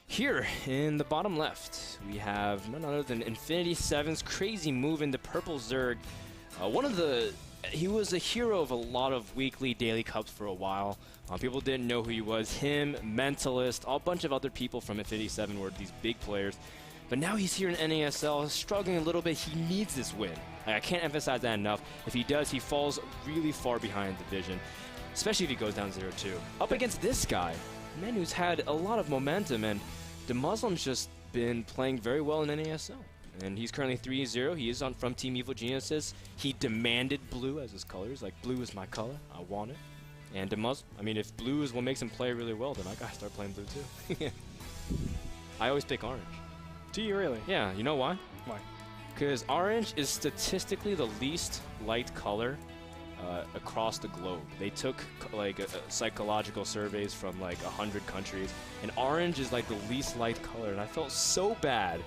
Here in the bottom left, we have none other than Infinity 7's CrazymoviNG, the purple Zerg. He was a hero of a lot of weekly, daily cups for a while. People didn't know who he was. Him, Mentalist, a bunch of other people from Infinity 7 were these big players. But now he's here in NASL, struggling a little bit. He needs this win. I can't emphasize that enough. If he does, he falls really far behind Division, especially if he goes down 0-2. Up against this guy, a man who's had a lot of momentum, and DeMusliM's just been playing very well in NASL. And he's currently 3-0. He is from Team Evil Geniuses. He demanded blue as his colors. Like, blue is my color. I want it. And DeMusliM, I mean, if blue is what makes him play really well, then I gotta start playing blue too. I always pick orange. Do you really? Yeah, you know why? Why? Because orange is statistically the least light color across the globe. They took like psychological surveys from like 100 countries, and orange is like the least light color, and I felt so bad.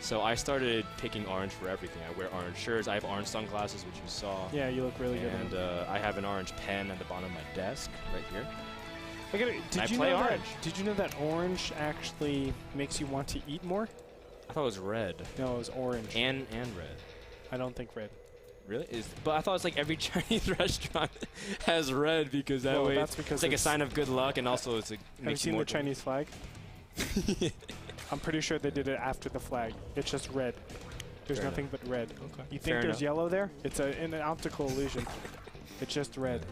So I started picking orange for everything. I wear orange shirts. I have orange sunglasses, which you saw. Yeah, you look really good. And I have an orange pen at the bottom of my desk right here. Did you know that orange actually makes you want to eat more? I thought it was red. No, it was orange. And red. I don't think red. Really? But I thought it's like every Chinese restaurant has red because that way it's like a sign of good luck, and also it's like have you seen the Chinese flag? I'm pretty sure they did it after the flag. It's just red. There's nothing but red. Okay. You think there's yellow there? It's an optical illusion. It's just red.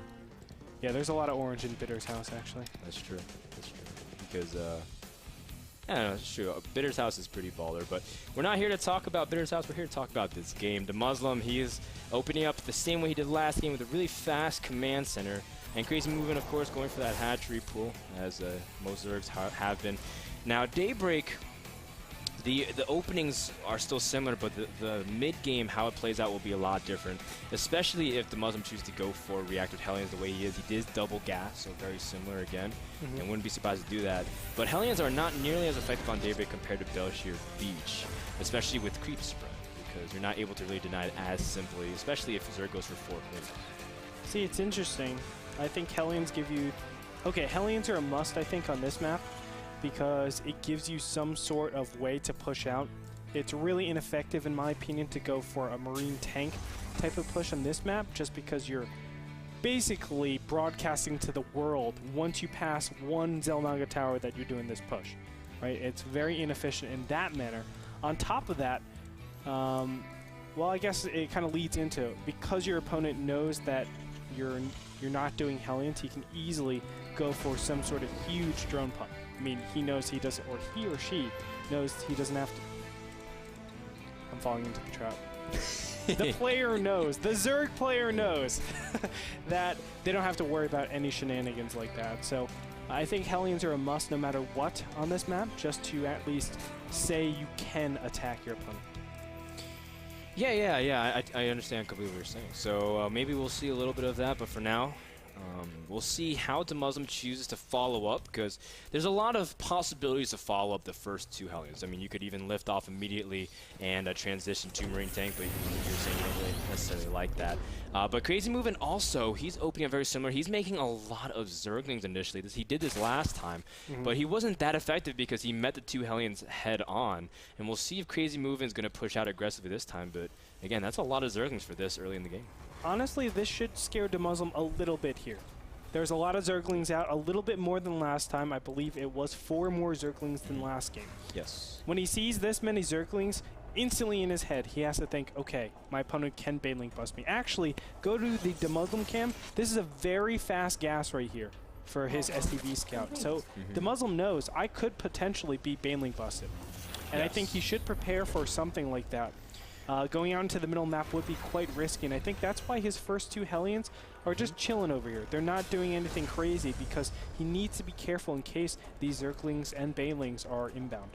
Yeah, there's a lot of orange in Bitter's house, actually. That's true. That's true. Because, I don't know, it's true. Bitter's house is pretty baller, but we're not here to talk about Bitter's house. We're here to talk about this game. DeMusliM, he is opening up the same way he did last game with a really fast command center. And CrazymoviNG, of course, going for that hatchery pool, as most Zergs have been. Now, Daybreak, the openings are still similar, but the mid-game, how it plays out will be a lot different, especially if DeMusliM chooses to go for Reactive Hellions the way he is. He did double gas, so very similar again, and wouldn't be surprised to do that. But Hellions are not nearly as effective on Daybreak compared to Belshir Beach, especially with creep spread, because you're not able to really deny it as simply, especially if Zerg goes for 4 clean. See, it's interesting. I think Hellions give you... Okay, Hellions are a must, I think, on this map, because it gives you some sort of way to push out. It's really ineffective, in my opinion, to go for a marine tank type of push on this map, just because you're basically broadcasting to the world once you pass one Xel'Naga tower that you're doing this push, right? It's very inefficient in that manner. On top of that, well, I guess it kind of leads into, because your opponent knows that you're not doing Hellions, he can easily go for some sort of huge drone pump. I mean, he knows he doesn't, or he or she knows he doesn't have to. I'm falling into the trap. The player knows, the Zerg player knows that they don't have to worry about any shenanigans like that. So I think Hellions are a must no matter what on this map, just to at least say you can attack your opponent. Yeah. I understand completely what you're saying. So maybe we'll see a little bit of that, but for now, we'll see how DeMusliM chooses to follow up, because there's a lot of possibilities to follow up the first 2 Hellions. I mean, you could even lift off immediately and transition to Marine Tank, but you're saying you don't really necessarily like that. But CrazymoviNG also, he's opening up very similar. He's making a lot of Zerglings initially. He did this last time, but he wasn't that effective because he met the 2 Hellions head on. And we'll see if CrazymoviNG is going to push out aggressively this time, but again, that's a lot of Zerglings for this early in the game. Honestly, this should scare DeMusliM a little bit here. There's a lot of Zerglings out, a little bit more than last time. I believe it was 4 more Zerglings than last game. Yes. When he sees this many Zerglings, instantly in his head, he has to think, okay, my opponent can Banelink bust me. Actually, go to the DeMusliM cam. This is a very fast gas right here for his STV scout. So DeMusliM knows I could potentially be Banelink busted. And I think he should prepare for something like that. Going out into the middle map would be quite risky, and I think that's why his first 2 Hellions are just chilling over here. They're not doing anything crazy because he needs to be careful in case these Zerglings and Banelings are inbound.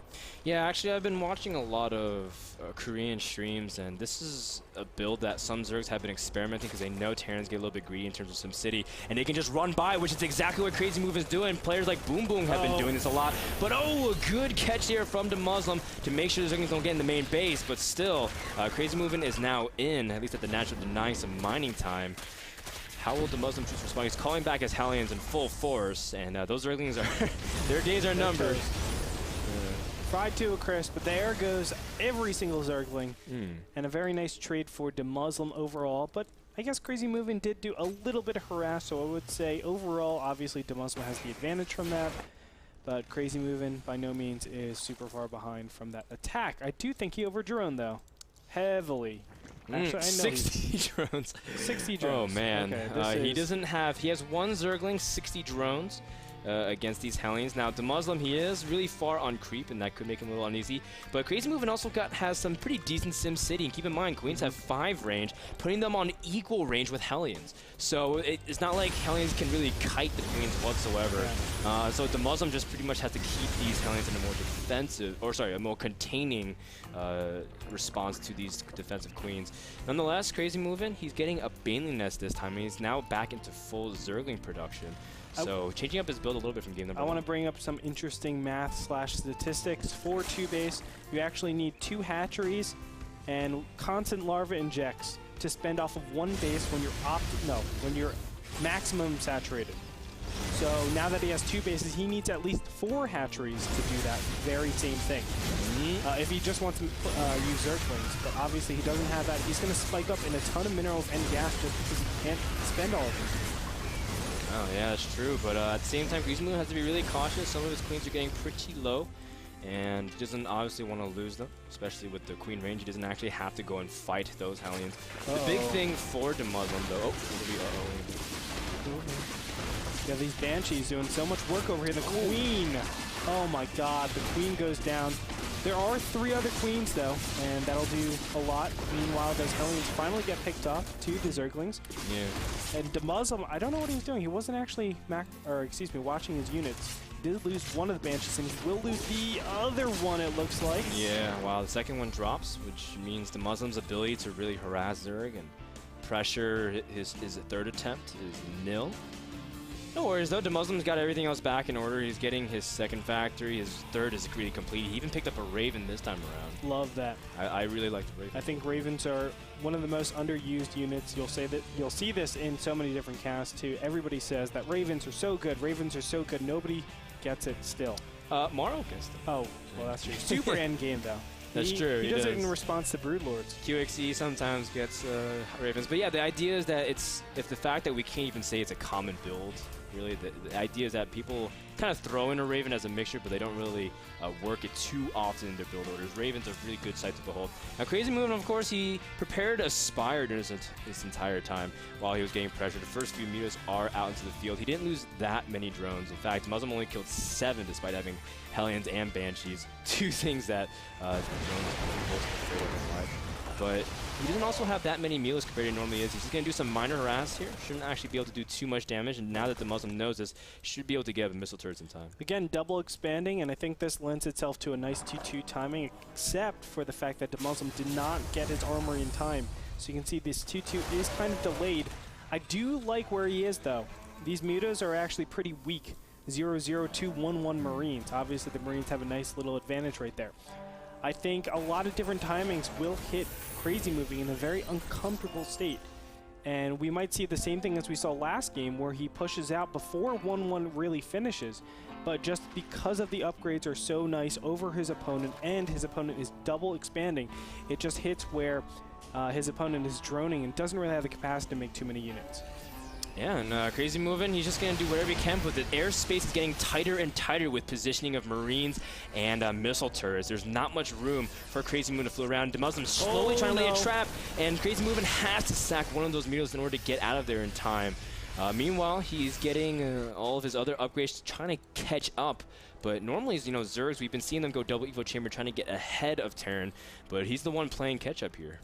Yeah, actually, I've been watching a lot of Korean streams, and this is a build that some Zergs have been experimenting because they know Terrans get a little bit greedy in terms of SimCity, and they can just run by, which is exactly what CrazymoviNG is doing. Players like Boom Boom have been doing this a lot. But a good catch here from DeMusliM to make sure the Zerglings don't get in the main base, but still, CrazymoviNG is now in, at least at the natural, denying some mining time. How will DeMusliM choose to respond? He's calling back his Hellions in full force, and those Zerglings are their days are numbered. Fried to a crisp, but there goes every single Zergling. And a very nice trade for DeMusliM overall, but I guess CrazymoviNG did do a little bit of harass, so I would say overall, obviously DeMusliM has the advantage from that, but CrazymoviNG by no means is super far behind from that attack. I do think he overdrone though, heavily. Actually, I know 60 drones. 60 drones. Oh man, Okay, he doesn't have. He has one Zergling, 60 drones against these Hellions. Now DeMusliM, he is really far on creep, and that could make him a little uneasy. But CrazymoviNG also has some pretty decent Sim City. And keep in mind, Queens have 5 range, putting them on equal range with Hellions. So it's not like Hellions can really kite the Queens whatsoever. Yeah. So DeMusliM just pretty much has to keep these Hellions in a more defensive, or sorry, a more containing response to these defensive Queens. Nonetheless, CrazymoviNG, he's getting a Baneling Nest this time, and he's now back into full Zergling production. So changing up his build a little bit from game number 1. I want to bring up some interesting math / statistics. For 2-base, you actually need 2 hatcheries and constant larva injects to spend off of 1 base when you're when you're maximum saturated. So now that he has 2 bases, he needs at least 4 hatcheries to do that very same thing. If he just wants to use Zerglings, but obviously he doesn't have that. He's going to spike up in a ton of minerals and gas just because he can't spend all of them. Oh yeah, that's true, but at the same time, CrazymoviNG has to be really cautious. Some of his queens are getting pretty low, and he doesn't obviously want to lose them, especially with the queen range. He doesn't actually have to go and fight those Hellions. The big thing for DeMusliM, though, yeah, these Banshees doing so much work over here. The Queen, oh my god, the Queen goes down. There are 3 other Queens, though, and that'll do a lot. Meanwhile, those Hellions finally get picked off to the Zerglings. Yeah. And DeMusliM, I don't know what he was doing. He wasn't actually, watching his units. He did lose one of the Banshees, and he will lose the other one, it looks like. Yeah, wow, the second one drops, which means DeMuslim's ability to really harass Zerg and pressure his 3rd attempt is nil. No worries though, DeMuslim's got everything else back in order. He's getting his 2nd factory, his 3rd is really complete. He even picked up a Raven this time around. Love that. I really like the Raven. I think Ravens are one of the most underused units. You'll see this in so many different casts too. Everybody says that Ravens are so good. Ravens are so good. Nobody gets it still. Morrow gets them. Oh, well that's true. Super end game though. That's true. He does it in response to Broodlords. QXE sometimes gets Ravens, but yeah, the idea is that it's the fact that we can't even say it's a common build. Really, the idea is that people kind of throw in a Raven as a mixture, but they don't really work it too often in their build orders. Ravens are really good sight to behold. Now, CrazymoviNG, of course, he prepared a Spire during this entire time while he was getting pressure. The first few mutas are out into the field. He didn't lose that many drones. In fact, DeMusliM only killed 7 despite having Hellions and Banshees. 2 things that drones are most afraid of in life. But he doesn't also have that many Mulas compared to normally is. He's just going to do some minor harass here. Shouldn't actually be able to do too much damage. And now that DeMusliM knows this, should be able to get up missile turrets in time. Again, double expanding, and I think this lends itself to a nice 2-2 timing, except for the fact that DeMusliM did not get his armory in time. So you can see this 2-2 is kind of delayed. I do like where he is, though. These mutas are actually pretty weak. 0-0-2-1-1 Marines. Obviously, the Marines have a nice little advantage right there. I think a lot of different timings will hit CrazymoviNG in a very uncomfortable state. And we might see the same thing as we saw last game, where he pushes out before 1-1 really finishes. But just because of the upgrades are so nice over his opponent, and his opponent is double expanding, it just hits where his opponent is droning and doesn't really have the capacity to make too many units. Yeah, and CrazymoviNG, he's just going to do whatever he can, but the airspace is getting tighter and tighter with positioning of Marines and missile turrets. There's not much room for CrazymoviNG to flow around. DeMusliM slowly trying to lay a trap, and CrazymoviNG has to sack one of those mutas in order to get out of there in time. Meanwhile, he's getting all of his other upgrades, trying to catch up. But normally, Zergs, we've been seeing them go double Evo Chamber, trying to get ahead of Terran, but he's the one playing catch-up here.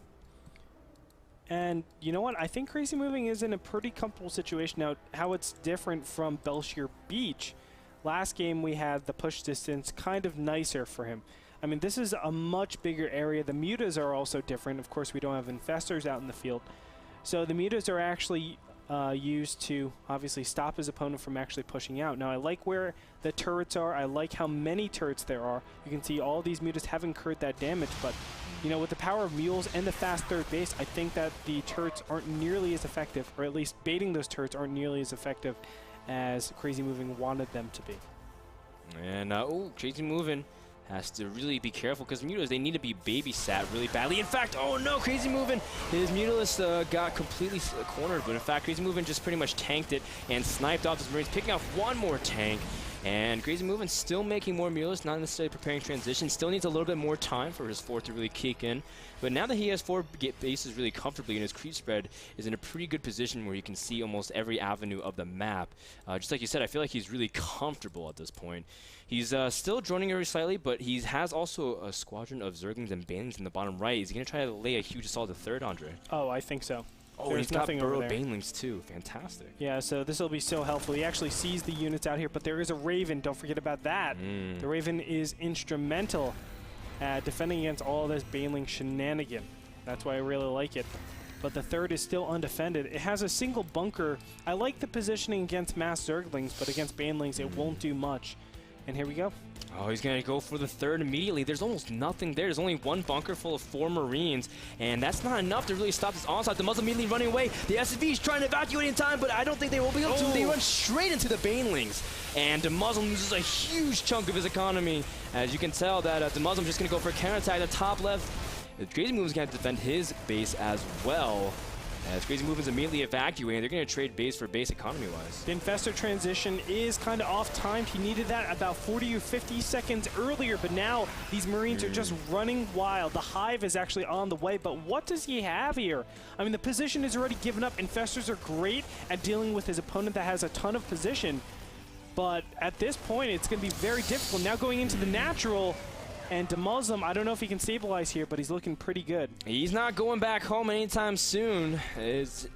And you know what? I think CrazymoviNG is in a pretty comfortable situation now. How it's different from Belshire Beach. Last game we had the push distance kind of nicer for him. I mean, this is a much bigger area. The mutas are also different. Of course, we don't have infestors out in the field. So the mutas are actually used to obviously stop his opponent from actually pushing out. Now, I like where the turrets are. I like how many turrets there are. You can see all these mutas have incurred that damage, but with the power of mules and the fast 3rd base, I think that the turrets aren't nearly as effective, or at least baiting those turrets aren't nearly as effective as CrazymoviNG wanted them to be. And CrazymoviNG has to really be careful because Mutilas, they need to be babysat really badly. In fact, oh no, CrazymoviNG, his Mutilas got completely cornered, but in fact, CrazymoviNG just pretty much tanked it and sniped off his Marines, picking off one more tank. And CrazymoviNG still making more Mutilas, not necessarily preparing transition. Still needs a little bit more time for his fort to really kick in. But now that he has 4 bases really comfortably and his creep spread is in a pretty good position where he can see almost every avenue of the map. Just like you said, I feel like he's really comfortable at this point. He's still droning very slightly, but he has also a squadron of Zerglings and Banelings in the bottom right. Is he going to try to lay a huge assault to third, Andre? Oh, I think so. Oh, he's got burrowed Banelings too. Fantastic. Yeah, so this will be so helpful. He actually sees the units out here, but there is a Raven. Don't forget about that. The Raven is instrumental at defending against all this Baneling shenanigan. That's why I really like it. But the third is still undefended. It has a single bunker. I like the positioning against mass Zerglings, but against Banelings, it won't do much. And here we go. Oh, he's going to go for the third immediately. There's almost nothing there. There's only one bunker full of 4 Marines, and that's not enough to really stop this onslaught. DeMusliM immediately running away. The SCV is trying to evacuate in time, but I don't think they will be able to. They run straight into the Banelings, and DeMusliM loses a huge chunk of his economy. As you can tell, that DeMusliM just going to go for a counterattack at the top left. CrazymoviNG is going to defend his base as well. As CrazymoviNG immediately evacuating, they're going to trade base for base economy-wise. The Infestor transition is kind of off-timed. He needed that about 40 or 50 seconds earlier, but now these Marines are just running wild. The Hive is actually on the way, but what does he have here? I mean, the position is already given up. Infestors are great at dealing with his opponent that has a ton of position, but at this point, it's going to be very difficult. Now going into the natural, and DeMusliM, I don't know if he can stabilize here, but he's looking pretty good. He's not going back home anytime soon. His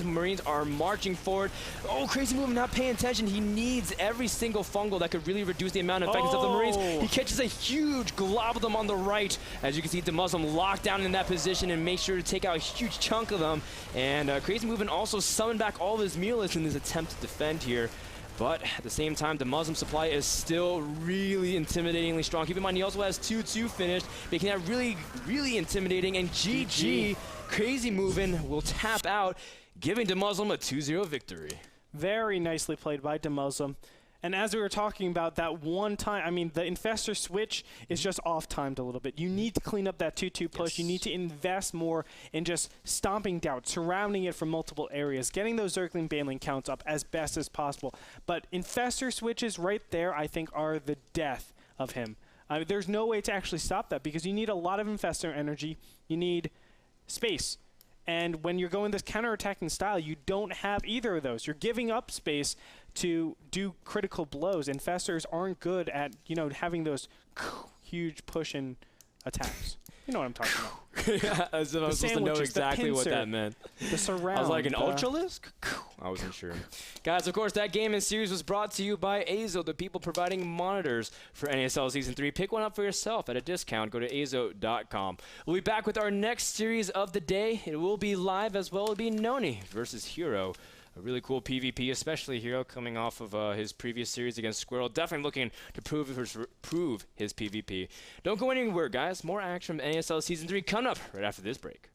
Marines are marching forward. Oh, CrazymoviNG not paying attention. He needs every single fungal that could really reduce the amount of effectiveness of the Marines. He catches a huge glob of them on the right. As you can see, DeMusliM locked down in that position and make sure to take out a huge chunk of them. And CrazymoviNG also summoned back all of his Mutilas in his attempt to defend here. But at the same time, the DeMusliM supply is still really intimidatingly strong. Keep in mind, he also has 2-2 finished, making that really, really intimidating. And GG, CrazymoviNG will tap out, giving DeMusliM a 2-0 victory. Very nicely played by DeMusliM. And as we were talking about that one time, I mean, the Infestor switch is just off-timed a little bit. You need to clean up that 2-2 push. Yes. You need to invest more in just stomping down, surrounding it from multiple areas, getting those Zergling Baneling counts up as best as possible. But Infestor switches right there, I think, are the death of him. There's no way to actually stop that because you need a lot of Infestor energy. You need space. And when you're going this counterattacking style, you don't have either of those. You're giving up space to do critical blows. Infestors aren't good at, you know, having those huge push-in attacks. You know what I'm talking about. Yeah, I was supposed to know exactly what that meant. The surround. I was like, an Ultralisk? I wasn't sure. Guys, of course, that game and series was brought to you by Azo, the people providing monitors for NASL Season 3. Pick one up for yourself at a discount. Go to azo.com. We'll be back with our next series of the day. It will be live as well. It will be Noni versus Hero. A really cool PvP, especially Hero coming off of his previous series against Squirrel. Definitely looking to prove his PvP. Don't go anywhere, guys. More action from NASL Season 3 coming up right after this break.